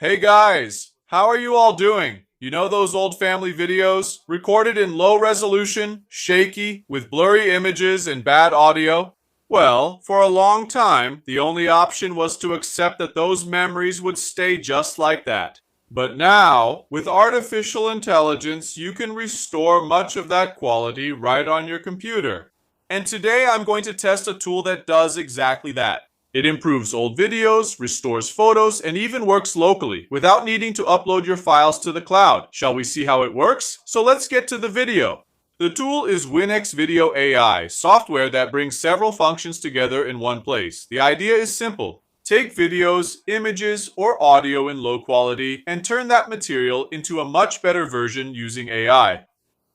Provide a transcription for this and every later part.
Hey guys, how are you all doing? You know those old family videos? Recorded in low resolution, shaky, with blurry images and bad audio? Well, for a long time, the only option was to accept that those memories would stay just like that. But now, with artificial intelligence, you can restore much of that quality right on your computer. And today I'm going to test a tool that does exactly that. It improves old videos, restores photos, and even works locally without needing to upload your files to the cloud. Shall we see how it works? So let's get to the video. The tool is WinX Video AI, software that brings several functions together in one place. The idea is simple. Take videos, images, or audio in low quality and turn that material into a much better version using AI.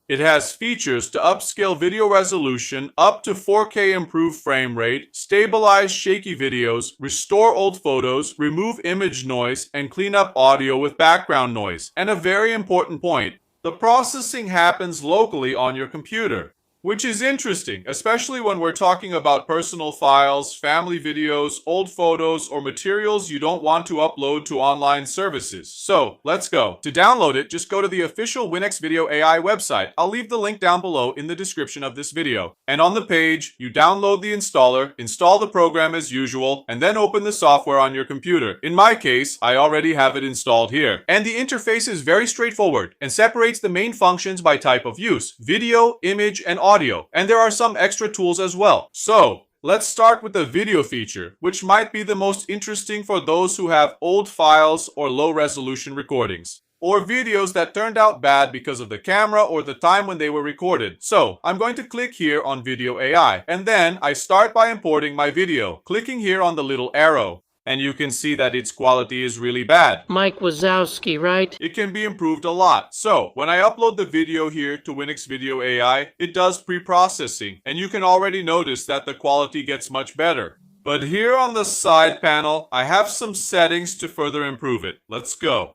It has features to upscale video resolution up to 4K improved frame rate, stabilize shaky videos, restore old photos, remove image noise, and clean up audio with background noise. And a very important point, the processing happens locally on your computer. Which is interesting, especially when we're talking about personal files, family videos, old photos, or materials you don't want to upload to online services. So, let's go. To download it, just go to the official WinX Video AI website. I'll leave the link down below in the description of this video. And on the page, you download the installer, install the program as usual, and then open the software on your computer. In my case, I already have it installed here. And the interface is very straightforward and separates the main functions by type of use: video, image, and audio. And there are some extra tools as well. So, let's start with the video feature, which might be the most interesting for those who have old files or low resolution recordings, or videos that turned out bad because of the camera or the time when they were recorded. So, I'm going to click here on Video AI, and then I start by importing my video, clicking here on the little arrow. And you can see that its quality is really bad. Mike Wazowski, right? It can be improved a lot. So, when I upload the video here to WinX Video AI, it does pre-processing, and you can already notice that the quality gets much better. But here on the side panel, I have some settings to further improve it. Let's go.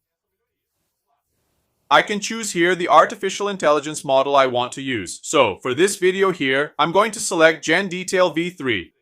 I can choose here the artificial intelligence model I want to use. So, for this video here, I'm going to select Gen Detail V3.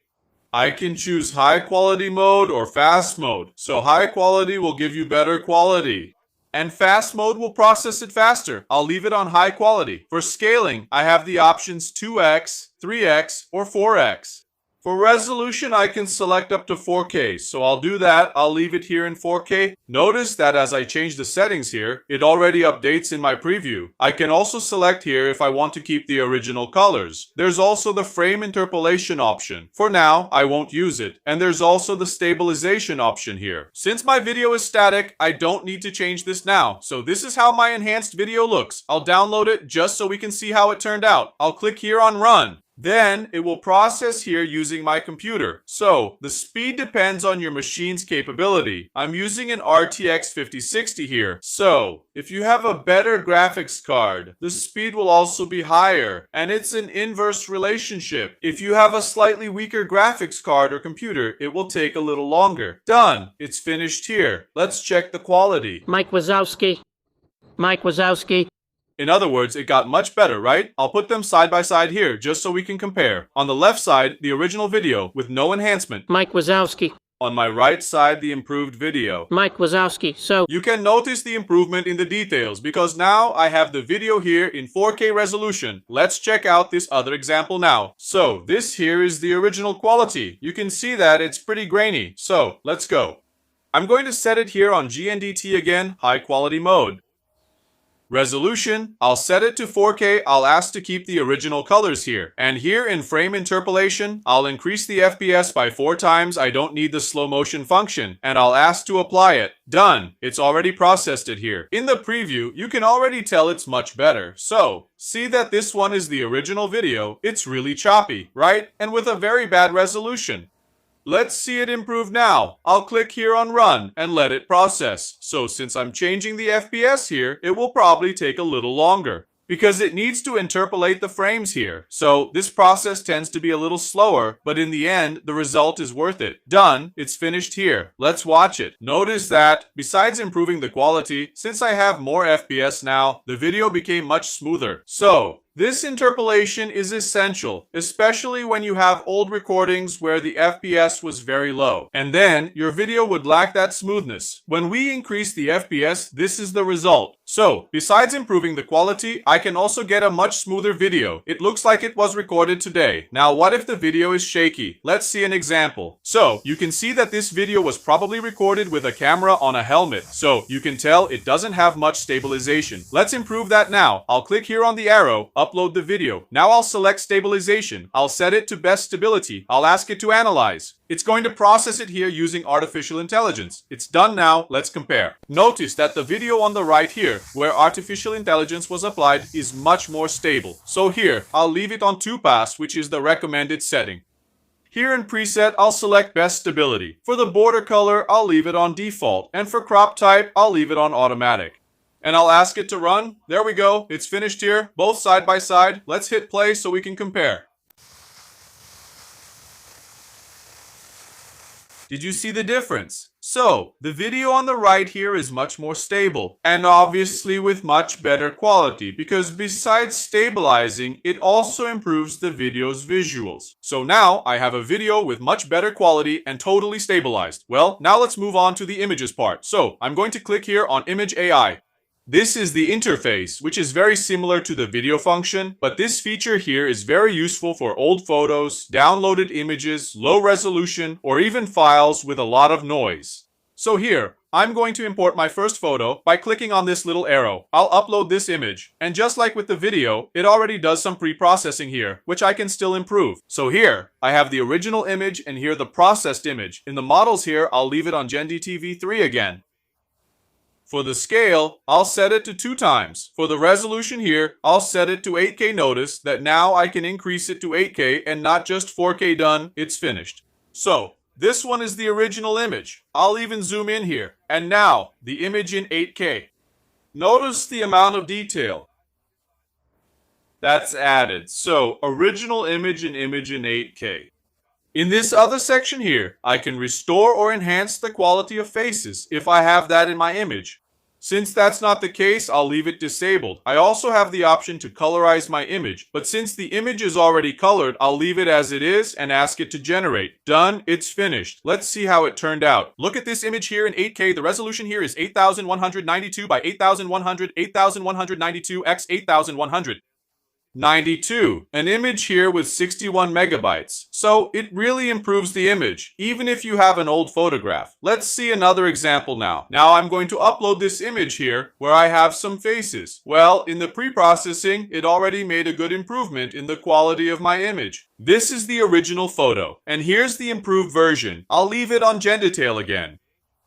I can choose high quality mode or fast mode. So high quality will give you better quality, and fast mode will process it faster. I'll leave it on high quality. For scaling, I have the options 2x, 3x, or 4x. For resolution, I can select up to 4K, so I'll do that. I'll leave it here in 4K. Notice that as I change the settings here, it already updates in my preview. I can also select here if I want to keep the original colors. There's also the frame interpolation option. For now, I won't use it. And there's also the stabilization option here. Since my video is static, I don't need to change this now. So this is how my enhanced video looks. I'll download it just so we can see how it turned out. I'll click here on Run. Then it will process here using my computer. So the speed depends on your machine's capability. I'm using an RTX 5060 here. So if you have a better graphics card, the speed will also be higher. And it's an inverse relationship. If you have a slightly weaker graphics card or computer, it will take a little longer. Done. It's finished here. Let's check the quality. Mike Wazowski. Mike Wazowski. In other words, it got much better, right? I'll put them side by side here just so we can compare. On the left side, the original video with no enhancement. Mike Wazowski. On my right side, the improved video. Mike Wazowski. So, you can notice the improvement in the details because now I have the video here in 4K resolution. Let's check out this other example now. So, this here is the original quality. You can see that it's pretty grainy. So, let's go. I'm going to set it here on GNDT again, high quality mode. Resolution, I'll set it to 4K. I'll ask to keep the original colors here. And here in frame interpolation, I'll increase the FPS by 4 times. I don't need the slow motion function. And I'll ask to apply it. Done. It's already processed it here. In the preview, you can already tell it's much better. So, see that this one is the original video. It's really choppy, right? And with a very bad resolution. Let's see it improve now. I'll click here on Run and let it process. So since I'm changing the FPS here, it will probably take a little longer because it needs to interpolate the frames here. So this process tends to be a little slower, but in the end, the result is worth it. Done. It's finished here. Let's watch it. Notice that besides improving the quality, since I have more FPS now, the video became much smoother. So This interpolation is essential, especially when you have old recordings where the FPS was very low, and then your video would lack that smoothness. When we increase the FPS, this is the result. So, besides improving the quality, I can also get a much smoother video. It looks like it was recorded today. Now, what if the video is shaky? Let's see an example. So, you can see that this video was probably recorded with a camera on a helmet, so you can tell it doesn't have much stabilization. Let's improve that now. I'll click here on the arrow, upload the video. Now I'll select stabilization. I'll set it to best stability. I'll ask it to analyze. It's going to process it here using artificial intelligence. It's done now. Let's compare. Notice that the video on the right here, where artificial intelligence was applied, is much more stable. So here, I'll leave it on 2-pass, which is the recommended setting. Here in preset, I'll select best stability. For the border color, I'll leave it on default. And for crop type, I'll leave it on automatic. And I'll ask it to run. There we go. It's finished here, both side by side. Let's hit play so we can compare. Did you see the difference? So, the video on the right here is much more stable, and obviously with much better quality, because besides stabilizing, it also improves the video's visuals. So now, I have a video with much better quality and totally stabilized. Well, now let's move on to the images part. So, I'm going to click here on Image AI. This is the interface, which is very similar to the video function, but this feature here is very useful for old photos, downloaded images, low resolution, or even files with a lot of noise. So here, I'm going to import my first photo by clicking on this little arrow. I'll upload this image, and just like with the video, it already does some pre-processing here, which I can still improve. So here, I have the original image and here the processed image. In the models here, I'll leave it on GenDTV 3 again. For the scale, I'll set it to 2 times. For the resolution here, I'll set it to 8K. Notice that now I can increase it to 8K and not just 4K. Done, it's finished. So, this one is the original image. I'll even zoom in here. And now, the image in 8K. Notice the amount of detail that's added. So, original image and image in 8K. In this other section here, I can restore or enhance the quality of faces if I have that in my image. Since that's not the case, I'll leave it disabled. I also have the option to colorize my image, but since the image is already colored, I'll leave it as it is and ask it to generate. Done, it's finished. Let's see how it turned out. Look at this image here in 8K. The resolution here is 8192 by 8100, 8192 x 8100. 92. An image here with 61 megabytes. So it really improves the image, even if you have an old photograph. Let's see another example now. Now I'm going to upload this image here where I have some faces. Well, in the pre-processing, it already made a good improvement in the quality of my image. This is the original photo, and here's the improved version. I'll leave it on GenDetail again.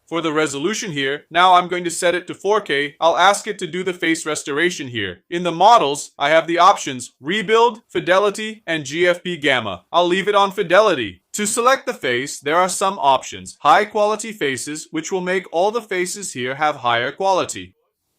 For the resolution here, now I'm going to set it to 4K. I'll ask it to do the face restoration here. In the models, I have the options Rebuild, Fidelity, and GFP Gamma. I'll leave it on Fidelity. To select the face, there are some options. High quality faces, which will make all the faces here have higher quality.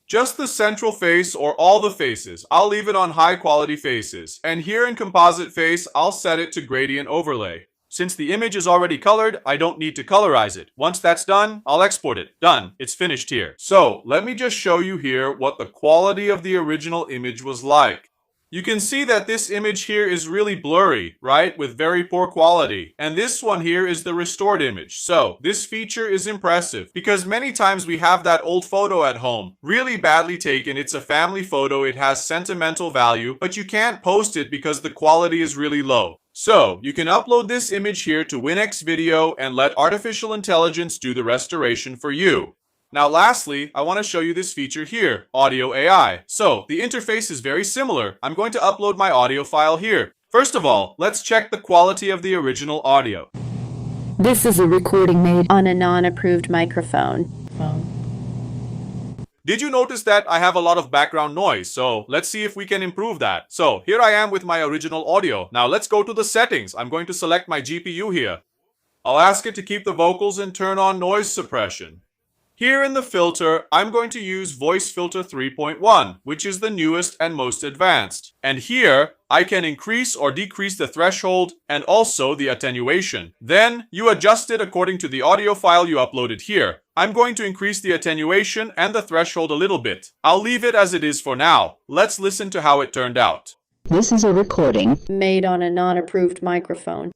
Just the central face or all the faces, I'll leave it on high quality faces. And here in composite face, I'll set it to gradient overlay. Since the image is already colored, I don't need to colorize it. Once that's done, I'll export it. Done. It's finished here. So, let me just show you here what the quality of the original image was like. You can see that this image here is really blurry, right? With very poor quality. And this one here is the restored image. So, this feature is impressive because many times we have that old photo at home, really badly taken. It's a family photo, it has sentimental value, but you can't post it because the quality is really low. So, you can upload this image here to WinX Video and let artificial intelligence do the restoration for you. Now lastly, I want to show you this feature here, Audio AI. So, the interface is very similar. I'm going to upload my audio file here. First of all, let's check the quality of the original audio. This is a recording made on a non-approved microphone. Did you notice that I have a lot of background noise? So let's see if we can improve that. So here I am with my original audio. Now let's go to the settings. I'm going to select my GPU here. I'll ask it to keep the vocals and turn on noise suppression. Here in the filter, I'm going to use Voice Filter 3.1, which is the newest and most advanced. And here, I can increase or decrease the threshold and also the attenuation. Then, you adjust it according to the audio file you uploaded here. I'm going to increase the attenuation and the threshold a little bit. I'll leave it as it is for now. Let's listen to how it turned out. This is a recording made on a non-approved microphone.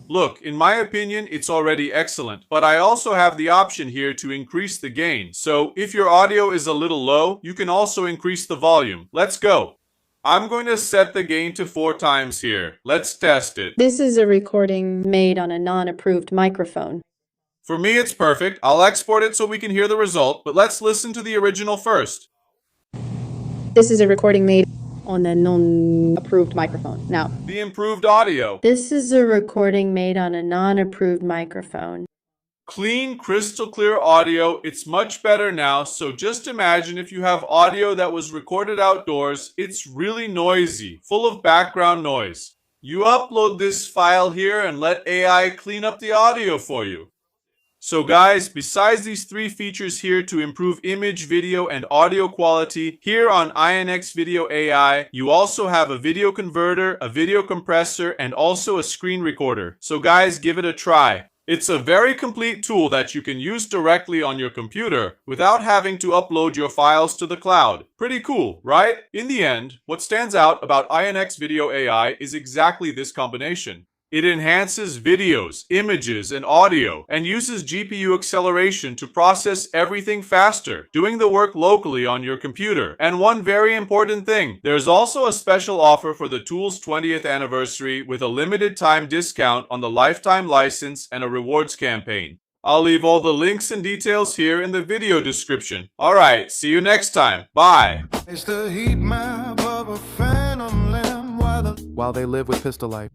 Look, in my opinion, it's already excellent, but I also have the option here to increase the gain. So if your audio is a little low, you can also increase the volume. Let's go. I'm going to set the gain to 4 times here. Let's test it. This is a recording made on a non-approved microphone. For me, it's perfect. I'll export it so we can hear the result, but let's listen to the original first. This is a recording made on a non-approved microphone. Now, The improved audio. this is a recording made on a non-approved microphone. Clean, crystal clear audio. It's much better now, so just imagine if you have audio that was recorded outdoors, it's really noisy, full of background noise. You upload this file here and let AI clean up the audio for you. So guys, besides these 3 features here to improve image, video, and audio quality, here on WinX Video AI, you also have a video converter, a video compressor, and also a screen recorder. So guys, give it a try. It's a very complete tool that you can use directly on your computer without having to upload your files to the cloud. Pretty cool, right? In the end, what stands out about WinX Video AI is exactly this combination. It enhances videos, images, and audio, and uses GPU acceleration to process everything faster, doing the work locally on your computer. And one very important thing, there's also a special offer for the tool's 20th anniversary with a limited time discount on the lifetime license and a rewards campaign. I'll leave all the links and details here in the video description. Alright, see you next time. Bye! It's the heat map of a phantom limb while they live with pistol light.